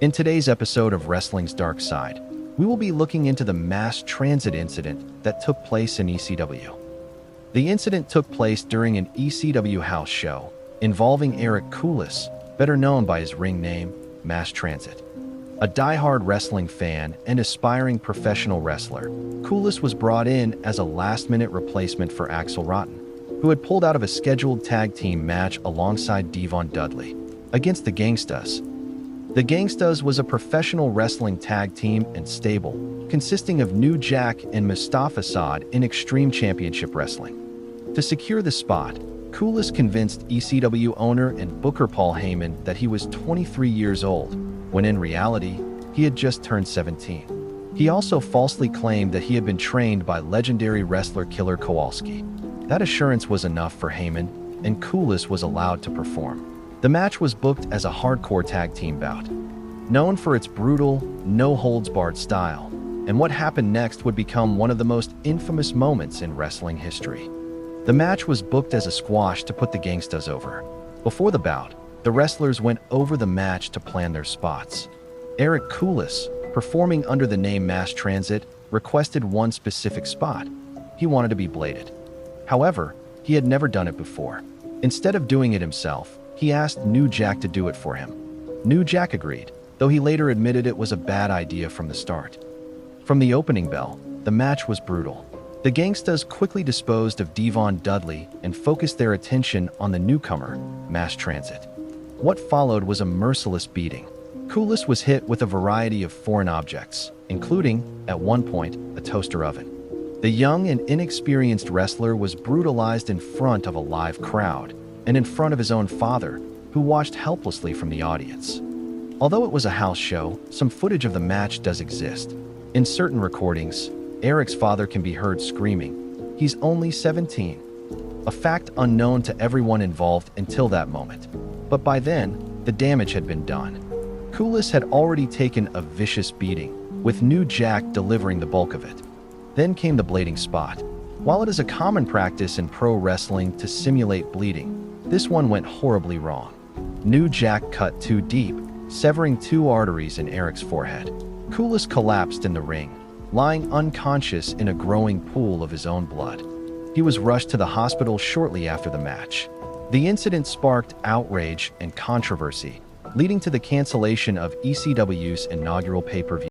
In today's episode of Wrestling's Dark Side, we will be looking into the mass transit incident that took place in ECW. The incident took place during an ECW house show involving Eric Koulis, better known by his ring name, Mass Transit. A die-hard wrestling fan and aspiring professional wrestler, Koulis was brought in as a last-minute replacement for Axel Rotten, who had pulled out of a scheduled tag team match alongside Devon Dudley against the Gangstas. The Gangstas was a professional wrestling tag team and stable, consisting of New Jack and Mustafa Saad in Extreme Championship Wrestling. To secure the spot, Koulis convinced ECW owner and booker Paul Heyman that he was 23 years old, when in reality, he had just turned 17. He also falsely claimed that he had been trained by legendary wrestler Killer Kowalski. That assurance was enough for Heyman, and Koulis was allowed to perform. The match was booked as a hardcore tag team bout, known for its brutal, no-holds-barred style, and what happened next would become one of the most infamous moments in wrestling history. The match was booked as a squash to put the Gangstas over. Before the bout, the wrestlers went over the match to plan their spots. Eric Koulis, performing under the name Mass Transit, requested one specific spot. He wanted to be bladed. However, he had never done it before. Instead of doing it himself, he asked New Jack to do it for him. New Jack agreed, though he later admitted it was a bad idea from the start. From the opening bell, the match was brutal. The Gangstas quickly disposed of Devon Dudley and focused their attention on the newcomer, Mass Transit. What followed was a merciless beating. Koulis was hit with a variety of foreign objects, including, at one point, a toaster oven. The young and inexperienced wrestler was brutalized in front of a live crowd, and in front of his own father, who watched helplessly from the audience. Although it was a house show, some footage of the match does exist. In certain recordings, Eric's father can be heard screaming, "He's only 17." A fact unknown to everyone involved until that moment. But by then, the damage had been done. Koulis had already taken a vicious beating, with New Jack delivering the bulk of it. Then came the blading spot. While it is a common practice in pro wrestling to simulate bleeding, this one went horribly wrong. New Jack cut too deep, severing two arteries in Eric's forehead. Koulis collapsed in the ring, lying unconscious in a growing pool of his own blood. He was rushed to the hospital shortly after the match. The incident sparked outrage and controversy, leading to the cancellation of ECW's inaugural pay-per-view.